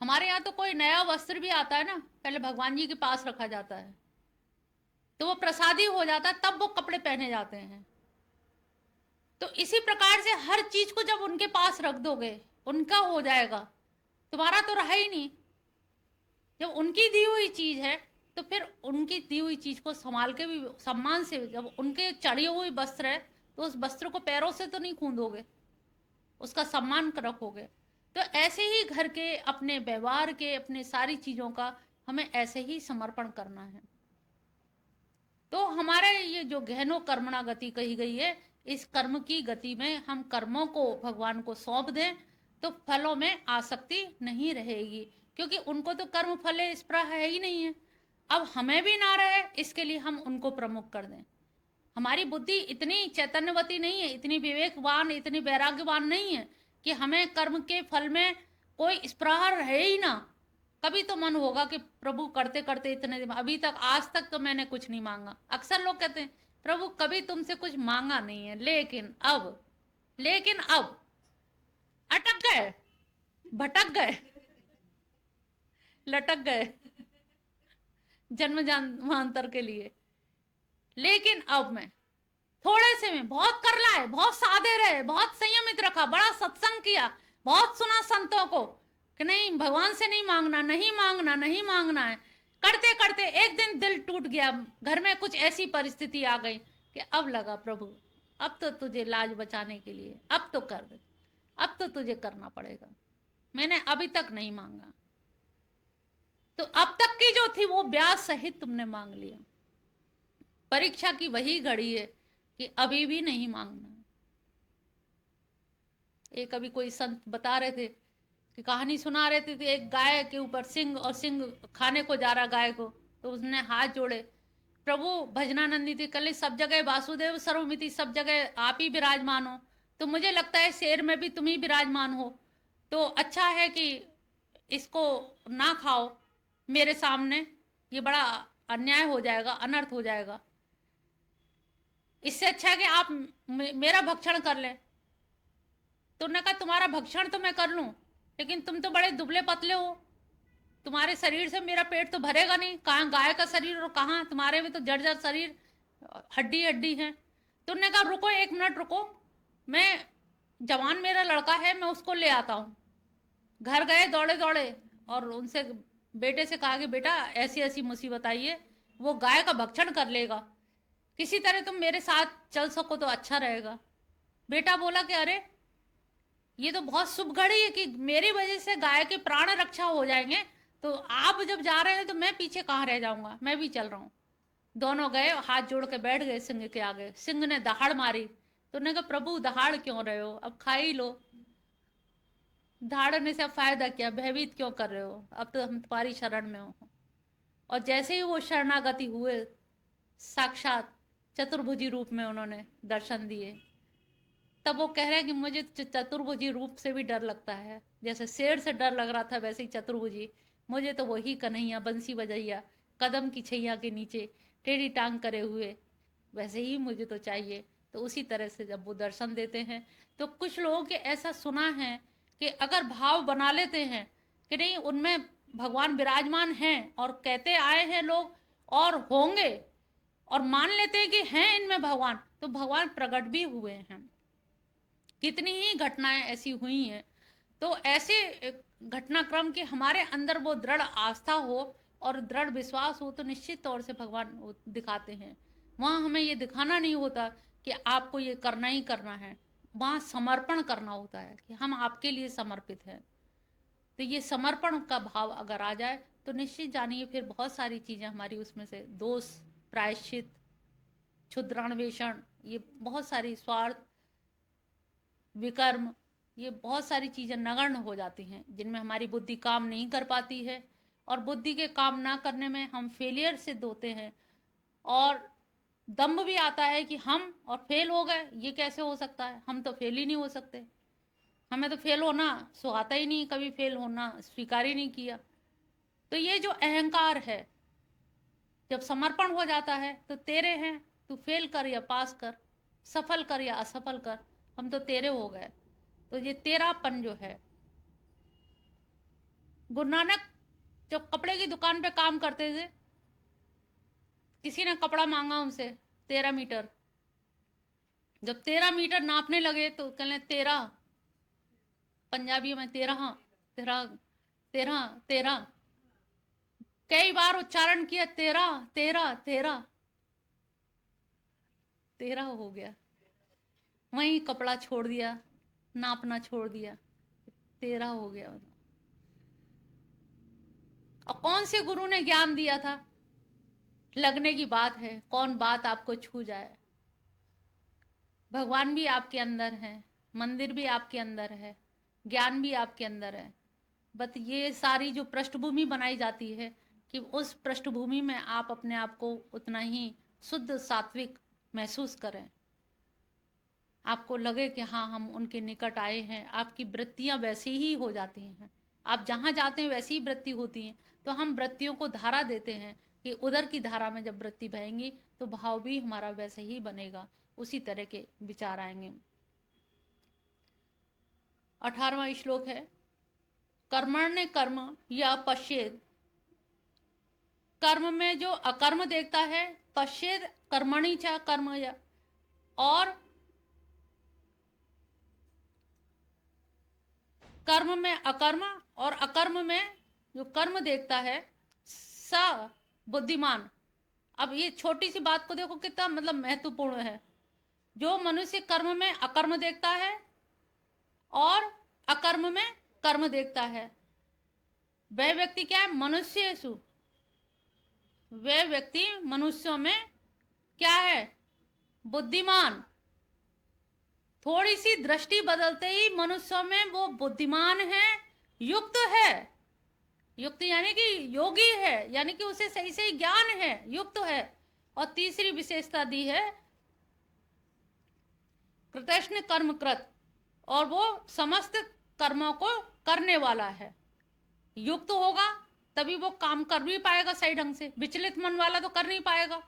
हमारे यहाँ तो कोई नया वस्त्र भी आता है ना, पहले भगवान जी के पास रखा जाता है, तो वो प्रसादी हो जाता है, तब वो कपड़े पहने जाते हैं। तो इसी प्रकार से हर चीज को जब उनके पास रख दोगे, उनका हो जाएगा, तुम्हारा तो रहा ही नहीं। जब उनकी दी हुई चीज है, तो फिर उनकी दी हुई चीज को संभाल के भी सम्मान से, जब उनके चढ़ी हुई वस्त्र है, तो उस वस्त्र को पैरों से तो नहीं खूंदोगे, उसका सम्मान रखोगे। तो ऐसे ही घर के, अपने व्यवहार के, अपने सारी चीजों का हमें ऐसे ही समर्पण करना है। तो हमारे ये जो गहनो कर्मणा गति कही गई है, इस कर्म की गति में हम कर्मों को भगवान को सौंप दें, तो फलों में आसक्ति नहीं रहेगी, क्योंकि उनको तो कर्म फले स्पृहा है ही नहीं है। अब हमें भी ना रहे, इसके लिए हम उनको प्रमुख कर दें। हमारी बुद्धि इतनी चैतन्यवती नहीं है, इतनी विवेकवान, इतनी वैराग्यवान नहीं है कि हमें कर्म के फल में कोई स्पृहा रहे ही ना। कभी तो मन होगा कि प्रभु करते करते इतने दिन, अभी तक आज तक तो मैंने कुछ नहीं मांगा। अक्सर लोग कहते हैं प्रभु कभी तुमसे कुछ मांगा नहीं है, लेकिन अब अटक गए, भटक गए, लटक गए जन्म जन्मांतर के लिए। लेकिन अब मैं थोड़े से में बहुत कर लाए, बहुत सादे रहे, बहुत संयमित रखा, बड़ा सत्संग किया, बहुत सुना संतों को कि नहीं भगवान से नहीं मांगना, नहीं मांगना, नहीं मांगना है। करते करते एक दिन दिल टूट गया, घर में कुछ ऐसी परिस्थिति आ गई कि अब लगा प्रभु अब तो तुझे लाज बचाने के लिए अब तो कर दे, अब तो तुझे करना पड़ेगा, मैंने अभी तक नहीं मांगा। तो अब तक की जो थी वो ब्याज सहित तुमने मांग लिया। परीक्षा की वही घड़ी है कि अभी भी नहीं मांगना। एक अभी कोई संत बता रहे थे कि कहानी सुना रहे थे, एक गाय के ऊपर सिंह, और सिंह खाने को जा रहा गाय को, तो उसने हाथ जोड़े, प्रभु भजनानंदी थी कल, सब जगह वासुदेव सर्वमिति, सब जगह आप ही विराजमान हो, तो मुझे लगता है शेर में भी तुम ही विराजमान हो, तो अच्छा है कि इसको ना खाओ मेरे सामने, ये बड़ा अन्याय हो जाएगा, अनर्थ हो जाएगा, इससे अच्छा है कि आप मेरा भक्षण कर ले। तो उन्होंने कहा तुम्हारा भक्षण तो मैं कर लूं, लेकिन तुम तो बड़े दुबले पतले हो, तुम्हारे शरीर से मेरा पेट तो भरेगा नहीं, कहाँ गाय का शरीर और कहाँ तुम्हारे में तो जर्जर शरीर, हड्डी हड्डी है। तो उन्होंने कहा रुको, एक मिनट रुको, मैं जवान मेरा लड़का है, मैं उसको ले आता हूँ। घर गए दौड़े दौड़े, और उनसे बेटे से कहा कि बेटा ऐसी ऐसी मुसीबत आई है, वो गाय का भक्षण कर लेगा, किसी तरह तुम मेरे साथ चल सको तो अच्छा रहेगा। बेटा बोला कि अरे ये तो बहुत शुभ घड़ी है कि मेरी वजह से गाय के प्राण रक्षा हो जाएंगे, तो आप जब जा रहे हैं तो मैं पीछे कहाँ रह जाऊंगा, मैं भी चल रहा हूँ। दोनों गए, हाथ जोड़ के बैठ गए सिंह के आगे। सिंह ने दहाड़ मारी, तो उन्होंने कहा प्रभु दहाड़ क्यों रहे हो, अब खा ही लो, दहाड़ने से अब फायदा क्या, भयभीत क्यों कर रहे हो, अब तो हम तुम्हारी शरण में हो। और जैसे ही वो शरणागति हुए, साक्षात चतुर्भुजी रूप में उन्होंने दर्शन दिए। तब वो कह रहे हैं कि मुझे चतुर्भुजी रूप से भी डर लगता है, जैसे शेर से डर लग रहा था वैसे ही चतुर्भुजी, मुझे तो वही कन्हैया बंसी बजैया कदम की छैया के नीचे टेढ़ी टांग करे हुए, वैसे ही मुझे तो चाहिए। तो उसी तरह से जब वो दर्शन देते हैं, तो कुछ लोगों के ऐसा सुना है कि अगर भाव बना लेते हैं कि नहीं उनमें भगवान विराजमान हैं, और कहते आए हैं लोग और होंगे, और मान लेते हैं कि हैं इनमें भगवान, तो भगवान प्रकट भी हुए हैं। कितनी ही घटनाएं ऐसी हुई हैं। तो ऐसे घटनाक्रम के हमारे अंदर वो दृढ़ आस्था हो और दृढ़ विश्वास हो, तो निश्चित तौर से भगवान दिखाते हैं। वहाँ हमें ये दिखाना नहीं होता कि आपको ये करना ही करना है, वहाँ समर्पण करना होता है कि हम आपके लिए समर्पित हैं। तो ये समर्पण का भाव अगर आ जाए, तो निश्चित जानिए फिर बहुत सारी चीज़ें हमारी उसमें से, दोष, प्रायश्चित, क्षुद्रान्वेषण, ये बहुत सारी स्वार्थ, विकर्म, ये बहुत सारी चीज़ें नगण्य हो जाती हैं, जिनमें हमारी बुद्धि काम नहीं कर पाती है, और बुद्धि के काम ना करने में हम फेलियर सिद्ध होते हैं। और दम्भ भी आता है कि हम और फेल हो गए, ये कैसे हो सकता है, हम तो फेल ही नहीं हो सकते, हमें तो फेल होना सुहाता ही नहीं, कभी फेल होना स्वीकार ही नहीं किया। तो ये जो अहंकार है, जब समर्पण हो जाता है तो तेरे हैं, तू फेल कर या पास कर, सफल कर या असफल कर, हम तो तेरे हो गए। तो ये तेरापन जो है, गुरु नानक जब कपड़े की दुकान पे काम करते थे, किसी ने कपड़ा मांगा उनसे 13 मीटर। जब 13 मीटर नापने लगे तो कहने 13, पंजाबी में 13 13 13 13, कई बार उच्चारण किया 13 13 13, 13 हो गया। वहीं कपड़ा छोड़ दिया, नापना छोड़ दिया, 13 हो गया। और कौन से गुरु ने ज्ञान दिया था? लगने की बात है, कौन बात आपको छू जाए। भगवान भी आपके अंदर है, मंदिर भी आपके अंदर है, ज्ञान भी आपके अंदर है। बट ये सारी जो पृष्ठभूमि बनाई जाती है कि उस पृष्ठभूमि में आप अपने आप को उतना ही शुद्ध सात्विक महसूस करें, आपको लगे कि हाँ हम उनके निकट आए हैं। आपकी वृत्तियां वैसी ही हो जाती हैं, आप जहाँ जाते हैं वैसी ही वृत्ति होती हैं। तो हम वृत्तियों को धारा देते हैं कि उधर की धारा में जब वृत्ति बहेंगी तो भाव भी हमारा वैसे ही बनेगा, उसी तरह के विचार आएंगे। 18वां श्लोक है, कर्मण्य कर्म या पश्चेद। कर्म में जो अकर्म देखता है, पश्चेद कर्मणि च कर्म या, और कर्म में अकर्म और अकर्म में जो कर्म देखता है, स बुद्धिमान। अब ये छोटी सी बात को देखो कितना मतलब महत्वपूर्ण है। जो मनुष्य कर्म में अकर्म देखता है और अकर्म में कर्म देखता है, वह व्यक्ति क्या है? मनुष्येषु, वह व्यक्ति मनुष्यों में क्या है? बुद्धिमान। थोड़ी सी दृष्टि बदलते ही मनुष्यों में वो बुद्धिमान है, युक्त है। युक्त यानी कि योगी है, यानी कि उसे सही सही ज्ञान है, युक्त है। और तीसरी विशेषता दी है कृतघ्न कर्मकृत, और वो समस्त कर्मों को करने वाला है। युक्त होगा तभी वो काम कर भी पाएगा सही ढंग से, विचलित मन वाला तो कर नहीं पाएगा।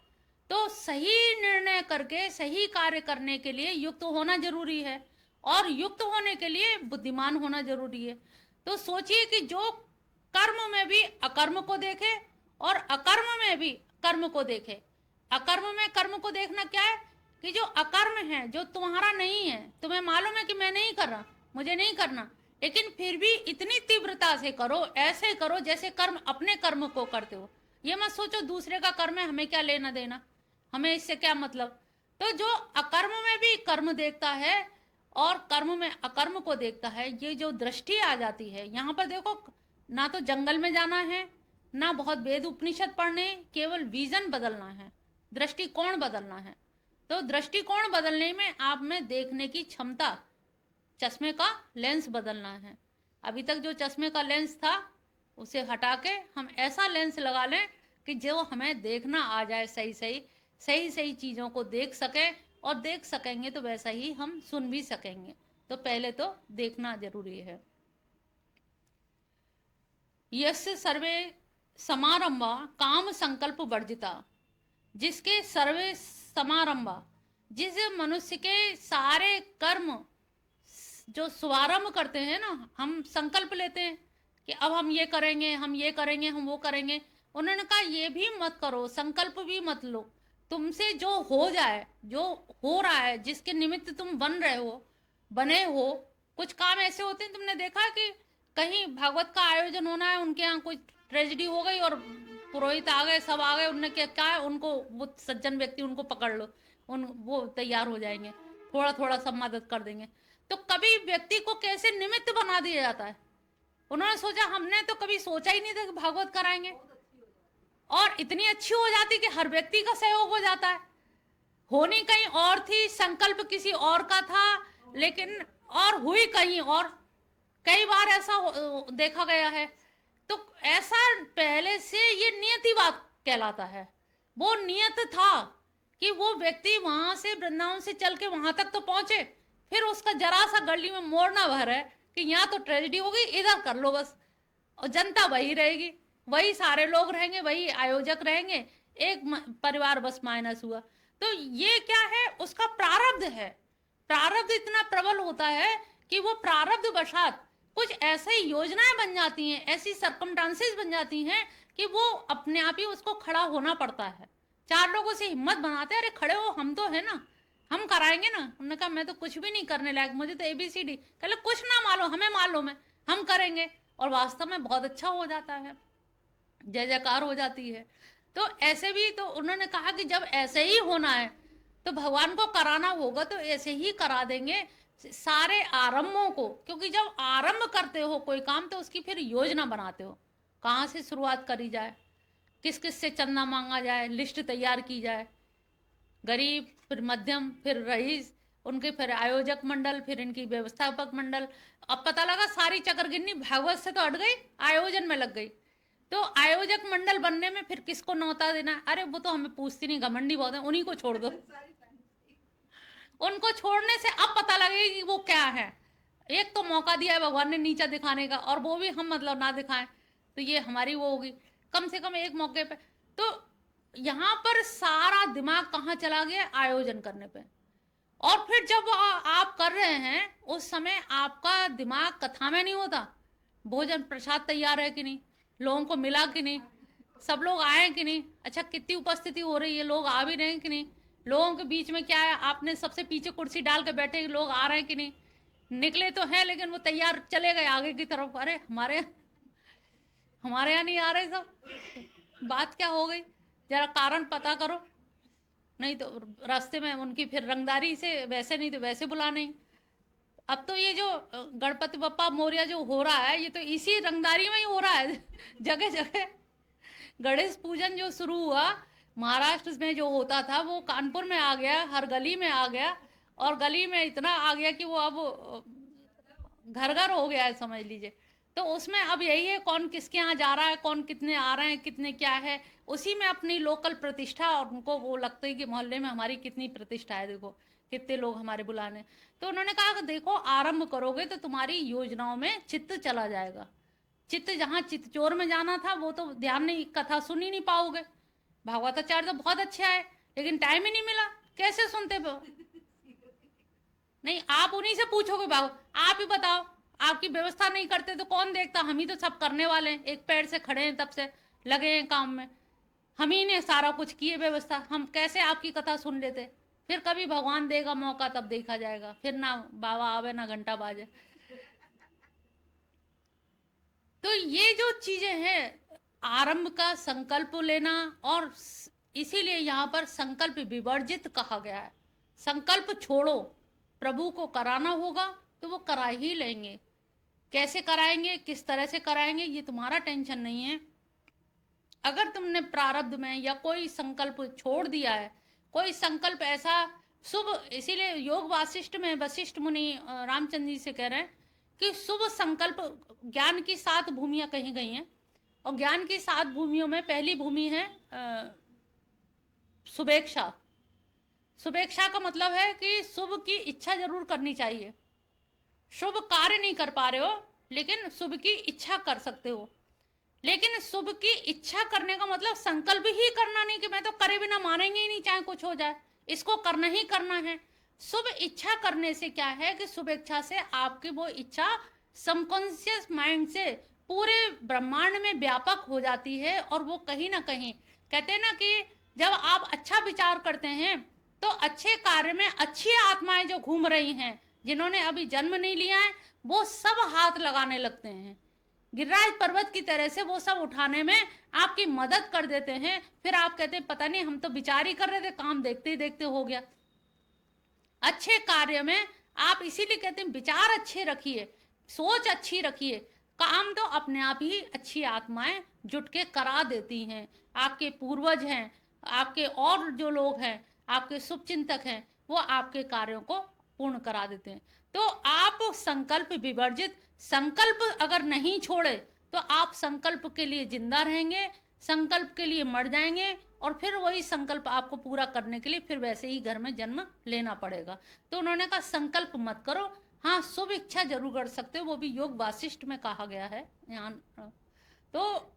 तो सही निर्णय करके सही कार्य करने के लिए युक्त होना जरूरी है, और युक्त होने के लिए बुद्धिमान होना जरूरी है। तो सोचिए कि जो कर्म में भी अकर्म को देखे और अकर्म में भी कर्म को देखे। अकर्म में कर्म को देखना क्या है? कि जो अकर्म है, जो तुम्हारा नहीं है, तुम्हें मालूम है कि मैं नहीं कर रहा, मुझे नहीं करना, लेकिन फिर भी इतनी तीव्रता से करो, ऐसे करो जैसे कर्म अपने कर्म को करते हो। ये मत सोचो दूसरे का कर्म है, हमें क्या लेना देना, हमें इससे क्या मतलब। तो जो अकर्म में भी कर्म देखता है और कर्म में अकर्म को देखता है, ये जो दृष्टि आ जाती है। यहाँ पर देखो, ना तो जंगल में जाना है, ना बहुत वेद उपनिषद पढ़ने, केवल विजन बदलना है, दृष्टिकोण बदलना है। तो दृष्टिकोण बदलने में आप में देखने की क्षमता, चश्मे का लेंस बदलना है। अभी तक जो चश्मे का लेंस था उसे हटा के हम ऐसा लेंस लगा लें कि जो हमें देखना आ जाए, सही सही सही सही चीज़ों को देख सके, और देख सकेंगे तो वैसा ही हम सुन भी सकेंगे। तो पहले तो देखना जरूरी है। यस्य सर्वे समारंभा काम संकल्प वर्जिता, जिसके सर्वे समारंभा, जिस मनुष्य के सारे कर्म जो शुभारंभ करते हैं ना, हम संकल्प लेते हैं कि अब हम ये करेंगे, हम ये करेंगे, हम वो करेंगे। उन्होंने कहा ये भी मत करो, संकल्प भी मत लो। तुमसे जो हो जाए, जो हो रहा है, जिसके निमित्त तुम बन रहे हो, बने हो। कुछ काम ऐसे होते हैं, तुमने देखा कि कहीं भागवत का आयोजन होना है, उनके यहाँ कोई ट्रेजेडी हो गई और पुरोहित आ गए, सब आ गए, उनने क्या है, उनको वो सज्जन व्यक्ति उनको पकड़ लो, वो तैयार हो जाएंगे, थोड़ा थोड़ा सब मदद कर देंगे। तो कभी व्यक्ति को कैसे निमित्त बना दिया जाता है। उन्होंने सोचा, हमने तो कभी सोचा ही नहीं था कि भागवत कराएंगे, और इतनी अच्छी हो जाती कि हर व्यक्ति का सहयोग हो जाता है। होनी कहीं और थी, संकल्प किसी और का था, लेकिन और हुई कहीं और। कई बार ऐसा देखा गया है। तो ऐसा पहले से ये नियतिवाद कहलाता है। वो नियत था कि वो व्यक्ति वहां से वृंदावन से चल के वहां तक तो पहुंचे, फिर उसका जरा सा गली में मोड़ ना भरे कि यहाँ तो ट्रेजेडी हो गई, इधर कर लो बस, और जनता वही रहेगी, वही सारे लोग रहेंगे, वही आयोजक रहेंगे, एक परिवार बस माइनस हुआ। तो ये क्या है? उसका प्रारब्ध है। प्रारब्ध इतना प्रबल होता है कि वो प्रारब्ध वशात कुछ ऐसी योजनाएं बन जाती हैं, ऐसी सर्कमस्टांसेस बन जाती हैं कि वो अपने आप ही उसको खड़ा होना पड़ता है। 4 लोगों से हिम्मत बनाते हैं, अरे खड़े हो, हम तो है ना, हम कराएंगे ना। हमने कहा मैं तो कुछ भी नहीं करने लायक, मुझे तो ABCD, कहले कुछ ना मालूम, हमें मालूम है, हम करेंगे। और वास्तव में बहुत अच्छा हो जाता है, जय जयकार हो जाती है। तो ऐसे भी तो उन्होंने कहा कि जब ऐसे ही होना है तो भगवान को कराना होगा तो ऐसे ही करा देंगे सारे आरंभों को, क्योंकि जब आरंभ करते हो कोई काम तो उसकी फिर योजना बनाते हो, कहाँ से शुरुआत करी जाए, किस किस से चंदा मांगा जाए, लिस्ट तैयार की जाए, गरीब फिर मध्यम फिर रईस, उनके फिर आयोजक मंडल, फिर इनकी व्यवस्थापक मंडल। अब पता लगा सारी चकरगिन्नी भागवत से तो हट गई, आयोजन में लग गई। तो आयोजक मंडल बनने में फिर किसको न्योता देना है? अरे वो तो हमें पूछती नहीं, घमंडी बहुत है, उन्हीं को छोड़ दो। उनको छोड़ने से अब पता लगे कि वो क्या है। एक तो मौका दिया है भगवान ने नीचा दिखाने का, और वो भी हम मतलब ना दिखाएं तो ये हमारी वो होगी, कम से कम एक मौके पे। तो यहाँ पर सारा दिमाग कहाँ चला गया? आयोजन करने पे। और फिर जब आप कर रहे हैं उस समय आपका दिमाग कथा में नहीं होता, भोजन प्रसाद तैयार है कि नहीं, लोगों को मिला कि नहीं, सब लोग आए कि नहीं, अच्छा कितनी उपस्थिति हो रही है, लोग आ भी रहे हैं कि नहीं, लोगों के बीच में क्या है, आपने सबसे पीछे कुर्सी डाल के बैठे, लोग आ रहे हैं कि नहीं, निकले तो हैं लेकिन वो तैयार चले गए आगे की तरफ, अरे हमारे यहाँ नहीं आ रहे सब, बात क्या हो गई, जरा कारण पता करो, नहीं तो रास्ते में उनकी फिर रंगदारी से वैसे नहीं तो वैसे बुला नहीं। अब तो ये जो गणपति बप्पा मोरिया जो हो रहा है ये तो इसी रंगदारी में ही हो रहा है। जगह जगह गणेश पूजन जो शुरू हुआ महाराष्ट्र में जो होता था वो कानपुर में आ गया, हर गली में आ गया, और गली में इतना आ गया कि वो अब घर घर हो गया है समझ लीजिए। तो उसमें अब यही है कौन किसके यहाँ जा रहा है, कौन कितने आ रहे हैं, कितने क्या है, उसी में अपनी लोकल प्रतिष्ठा, और उनको वो लगता है कि मोहल्ले में हमारी कितनी प्रतिष्ठा है, देखो कितने लोग हमारे बुलाने। तो उन्होंने कहा कि देखो आरंभ करोगे तो तुम्हारी योजनाओं में चित्त चला जाएगा, चित्त जहाँ चित्तचोर में जाना था वो तो ध्यान नहीं, कथा सुन ही नहीं पाओगे। भागवताचार्य तो बहुत अच्छे आए लेकिन टाइम ही नहीं मिला, कैसे सुनते हो? नहीं, आप उन्हीं से पूछोगे, आप ही बताओ, आपकी व्यवस्था नहीं करते तो कौन देखता, हम ही तो सब करने वाले हैं, एक पैर से खड़े हैं, तब से लगे हैं काम में, हम ही ने सारा कुछ किए व्यवस्था, हम कैसे आपकी कथा सुन लेते? फिर कभी भगवान देगा मौका तब देखा जाएगा, फिर ना बाबा आवे ना घंटा बाजे। तो ये जो चीजें हैं, आरंभ का संकल्प लेना, और इसीलिए यहाँ पर संकल्प विवर्जित कहा गया है। संकल्प छोड़ो, प्रभु को कराना होगा तो वो करा ही लेंगे, कैसे कराएंगे, किस तरह से कराएंगे, ये तुम्हारा टेंशन नहीं है। अगर तुमने प्रारब्ध में या कोई संकल्प छोड़ दिया है, कोई संकल्प ऐसा शुभ, इसीलिए योग वासिष्ठ में वशिष्ठ मुनि रामचंद्र जी से कह रहे हैं कि शुभ संकल्प, ज्ञान की 7 भूमियां कही गई हैं, और ज्ञान की 7 भूमियों में पहली भूमि है शुभेच्छा। शुभेच्छा का मतलब है कि शुभ की इच्छा जरूर करनी चाहिए, शुभ कार्य नहीं कर पा रहे हो लेकिन शुभ की इच्छा कर सकते हो। लेकिन शुभ की इच्छा करने का मतलब संकल्प ही करना नहीं कि मैं तो करे बिना मानेंगे ही नहीं चाहे कुछ हो जाए, इसको करना ही करना है। शुभ इच्छा करने से क्या है कि शुभ इच्छा से आपकी वो इच्छा सबकॉन्शियस माइंड से पूरे ब्रह्मांड में व्यापक हो जाती है, और वो कहीं ना कहीं कहते हैं ना कि जब आप अच्छा विचार करते हैं तो अच्छे कार्य में अच्छी आत्माएं जो घूम रही हैं, जिन्होंने अभी जन्म नहीं लिया है, वो सब हाथ लगाने लगते हैं, गिरिराज पर्वत की तरह से वो सब उठाने में आपकी मदद कर देते हैं। फिर आप कहते हैं पता नहीं हम तो विचार ही कर रहे थे, काम देखते ही देखते हो गया। अच्छे कार्य में आप इसीलिए कहते हैं विचार अच्छे रखिए, सोच अच्छी रखिए, काम तो अपने आप ही अच्छी आत्माएं जुट के करा देती हैं। आपके पूर्वज हैं, आपके और जो लोग हैं, आपके शुभचिंतक हैं, वो आपके कार्यों को पूर्ण करा देते हैं। तो आप संकल्प विवर्जित, संकल्प अगर नहीं छोड़े तो आप संकल्प के लिए जिंदा रहेंगे, संकल्प के लिए मर जाएंगे, और फिर वही संकल्प आपको पूरा करने के लिए फिर वैसे ही घर में जन्म लेना पड़ेगा। तो उन्होंने कहा संकल्प मत करो, हाँ शुभ इच्छा जरूर कर सकते हो, वो भी योग वासिष्ठ में कहा गया है यहाँ। तो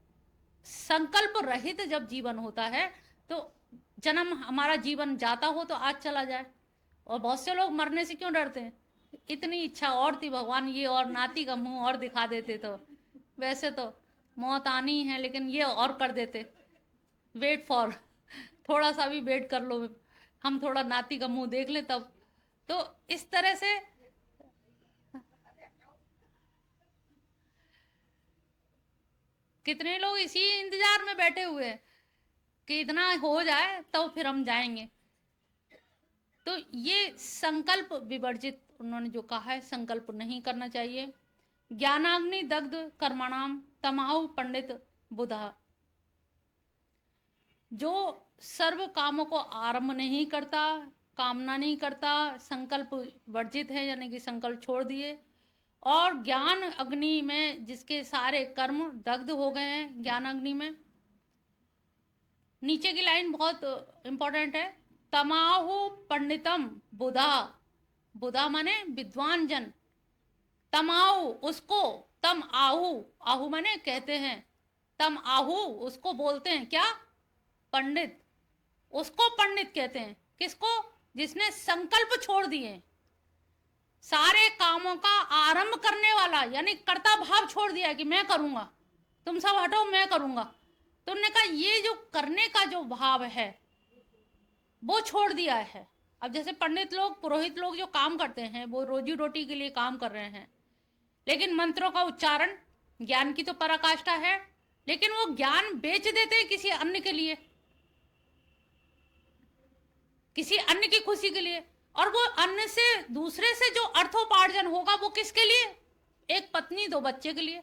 संकल्प रहित जब जीवन होता है तो जन्म हमारा जीवन जाता हो तो आज चला जाए, और बहुत से लोग मरने से क्यों डरते हैं? इतनी इच्छा और थी भगवान ये और नाती का मुंह और दिखा देते तो वैसे तो मौत आनी है, लेकिन ये और कर देते। वेट फॉर, थोड़ा सा भी वेट कर लो, हम थोड़ा नाती का मुंह देख लें तब। तो इस तरह से कितने लोग इसी इंतजार में बैठे हुए हैं कि इतना हो जाए तो फिर हम जाएंगे। तो ये संकल्प विवर्जित, उन्होंने जो कहा है संकल्प नहीं करना चाहिए। ज्ञानाग्नि दग्ध कर्मणाम तमाहु पंडित बुधा, जो सर्व कामों को आरंभ नहीं करता, कामना नहीं करता, संकल्प वर्जित है यानी कि संकल्प छोड़ दिए, और ज्ञान अग्नि में जिसके सारे कर्म दग्ध हो गए हैं ज्ञान अग्नि में। नीचे की लाइन बहुत इंपॉर्टेंट है, तमाहु पंडितम बुधा, बुधा माने विद्वान जन, तमाहु उसको, तम आहु, आहु माने कहते हैं, तम आहु उसको बोलते हैं क्या, पंडित, उसको पंडित कहते हैं। किसको, जिसने संकल्प छोड़ दिए, सारे कामों का आरंभ करने वाला, यानी कर्ता भाव छोड़ दिया कि मैं करूंगा, तुम सब हटो मैं करूंगा। तो उन्होंने कहा ये जो करने का जो भाव है वो छोड़ दिया है। अब जैसे पंडित लोग, पुरोहित लोग जो काम करते हैं वो रोजी रोटी के लिए काम कर रहे हैं, लेकिन मंत्रों का उच्चारण ज्ञान की तो पराकाष्ठा है, लेकिन वो ज्ञान बेच देते हैं किसी अन्य के लिए, किसी अन्य की खुशी के लिए, और वो अन्य से, दूसरे से जो अर्थोपार्जन होगा वो किसके लिए, एक पत्नी दो बच्चे के लिए।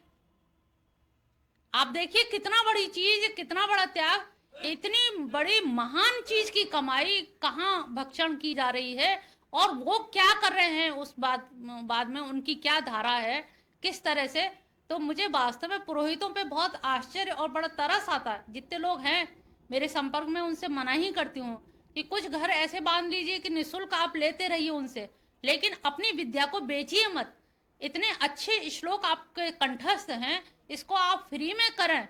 आप देखिए कितना बड़ी चीज, कितना बड़ा त्याग, इतनी बड़ी महान चीज की कमाई कहाँ भक्षण की जा रही है, और वो क्या कर रहे हैं उस बाद में उनकी क्या धारा है, किस तरह से। तो मुझे वास्तव में पुरोहितों पे बहुत आश्चर्य और बड़ा तरस आता है। जितने लोग हैं मेरे संपर्क में उनसे मना ही करती हूँ कि कुछ घर ऐसे बांध लीजिए कि निःशुल्क आप लेते रहिए उनसे, लेकिन अपनी विद्या को बेचिए मत। इतने अच्छे श्लोक आपके कंठस्थ हैं, इसको आप फ्री में करें,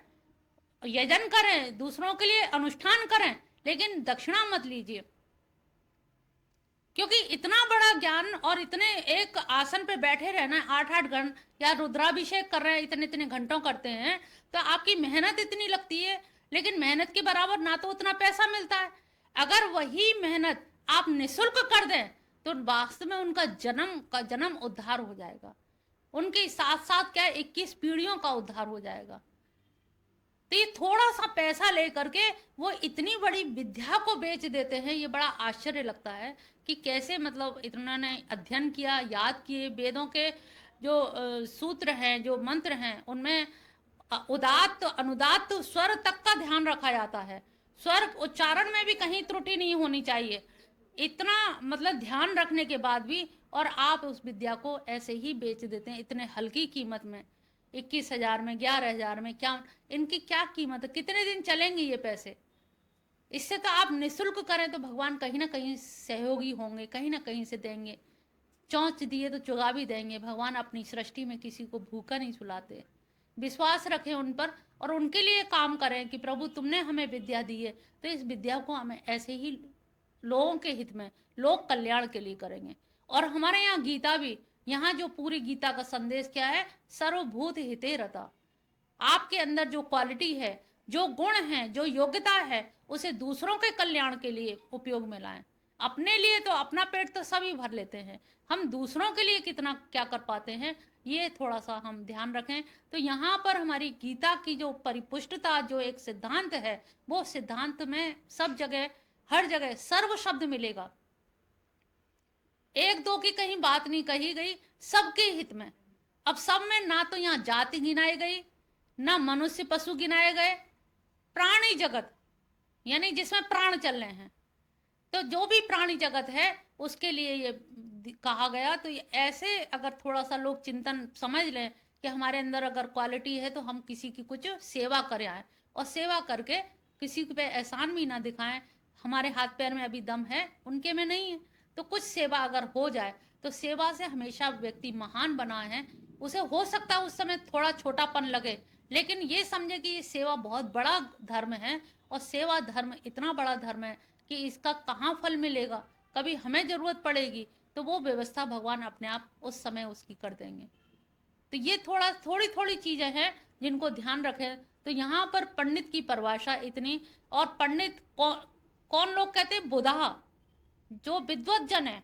यजन करें, दूसरों के लिए अनुष्ठान करें, लेकिन दक्षिणा मत लीजिए। क्योंकि इतना बड़ा ज्ञान और इतने एक आसन पे बैठे रहना, 8-8 घंटे या रुद्राभिषेक कर रहे हैं, इतने इतने घंटों करते हैं, तो आपकी मेहनत इतनी लगती है, लेकिन मेहनत के बराबर ना तो उतना पैसा मिलता है। अगर वही मेहनत आप निःशुल्क कर दें तो वास्तव में उनका जन्म उद्धार हो जाएगा, उनके साथ साथ क्या 21 पीढ़ियों का उद्धार हो जाएगा। तो ये थोड़ा सा पैसा लेकर के वो इतनी बड़ी विद्या को बेच देते हैं। ये बड़ा आश्चर्य लगता है कि कैसे, मतलब इतना ने अध्ययन किया, याद किए, वेदों के जो सूत्र हैं, जो मंत्र हैं, उनमें उदात्त अनुदात्त स्वर तक का ध्यान रखा जाता है, स्वर उच्चारण में भी कहीं त्रुटि नहीं होनी चाहिए। इतना मतलब ध्यान रखने के बाद भी, और आप उस विद्या को ऐसे ही बेच देते हैं इतने हल्की कीमत में, 21,000 में, 11,000 में। क्या इनकी क्या कीमत है, कितने दिन चलेंगे ये पैसे। इससे तो आप निःशुल्क करें तो भगवान कहीं ना कहीं सहयोगी होंगे, कहीं ना कहीं से देंगे। चौंच दिए तो चुगा भी देंगे। भगवान अपनी सृष्टि में किसी को भूखा नहीं सुलाते। विश्वास रखें उन पर और उनके लिए काम करें कि प्रभु तुमने हमें विद्या दी है, तो इस विद्या को हमें ऐसे ही लोगों के हित में, लोक कल्याण के लिए करेंगे। और हमारे यहाँ गीता भी, यहाँ जो पूरी गीता का संदेश क्या है, सर्वभूत हिते रता। आपके अंदर जो क्वालिटी है, जो गुण है, जो योग्यता है, उसे दूसरों के कल्याण के लिए उपयोग में लाएं। अपने लिए तो अपना पेट तो सभी भर लेते हैं, हम दूसरों के लिए कितना क्या कर पाते हैं, ये थोड़ा सा हम ध्यान रखें। तो यहाँ पर हमारी गीता की जो परिपुष्टता, जो एक सिद्धांत है, वो सिद्धांत में सब जगह, हर जगह सर्व शब्द मिलेगा। एक दो की कहीं बात नहीं कही गई, सबके हित में। अब सब में ना तो यहाँ जाति गिनाई गई, ना मनुष्य पशु गिनाए गए, प्राणी जगत यानी जिसमें प्राण चल रहे हैं, तो जो भी प्राणी जगत है उसके लिए ये कहा गया। तो ये ऐसे अगर थोड़ा सा लोग चिंतन समझ लें कि हमारे अंदर अगर क्वालिटी है तो हम किसी की कुछ सेवा करें आए, और सेवा करके किसी पे एहसान भी ना दिखाएं। हमारे हाथ पैर में अभी दम है, उनके में नहीं है, तो कुछ सेवा अगर हो जाए तो सेवा से हमेशा व्यक्ति महान बना है। उसे हो सकता है उस समय थोड़ा छोटापन लगे, लेकिन ये समझे कि ये सेवा बहुत बड़ा धर्म है, और सेवा धर्म इतना बड़ा धर्म है कि इसका कहाँ फल मिलेगा, कभी हमें जरूरत पड़ेगी तो वो व्यवस्था भगवान अपने आप उस समय उसकी कर देंगे। तो ये थोड़ी थोड़ी चीजें हैं जिनको ध्यान रखें। तो यहाँ पर पंडित की परिभाषा इतनी। और पंडित कौन लोग कहते हैं? बुधा, जो विद्वत जन है,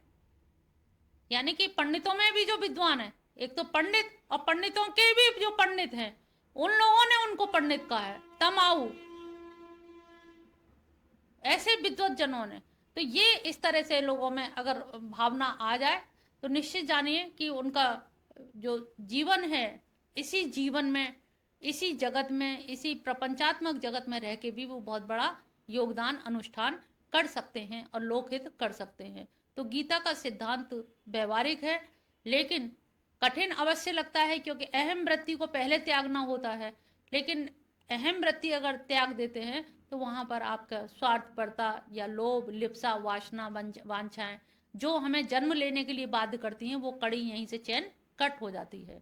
यानी कि पंडितों में भी जो विद्वान है। एक तो पंडित, और पंडितों के भी जो पंडित हैं, उन लोगों ने उनको पंडित कहा है, तमाऊ, ऐसे विद्वत जनों ने। तो ये इस तरह से लोगों में अगर भावना आ जाए तो निश्चित जानिए कि उनका जो जीवन है, इसी जीवन में, इसी जगत में, इसी प्रपंचात्मक जगत में रह के भी वो बहुत बड़ा योगदान अनुष्ठान कर सकते हैं और लोकहित कर सकते हैं। तो गीता का सिद्धांत व्यवहारिक है, लेकिन कठिन अवश्य लगता है, क्योंकि अहम वृत्ति को पहले त्यागना होता है। लेकिन अहम वृत्ति अगर त्याग देते हैं तो वहाँ पर आपका स्वार्थपरता या लोभ, लिप्सा, वासना, वांछाएं जो हमें जन्म लेने के लिए बाध्य करती हैं, वो कड़ी यहीं से चैन कट हो जाती है।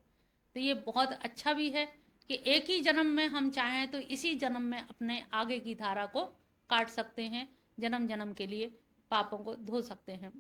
तो ये बहुत अच्छा भी है कि एक ही जन्म में हम चाहें तो इसी जन्म में अपने आगे की धारा को काट सकते हैं, जन्म जन्म के लिए पापों को धो सकते हैं।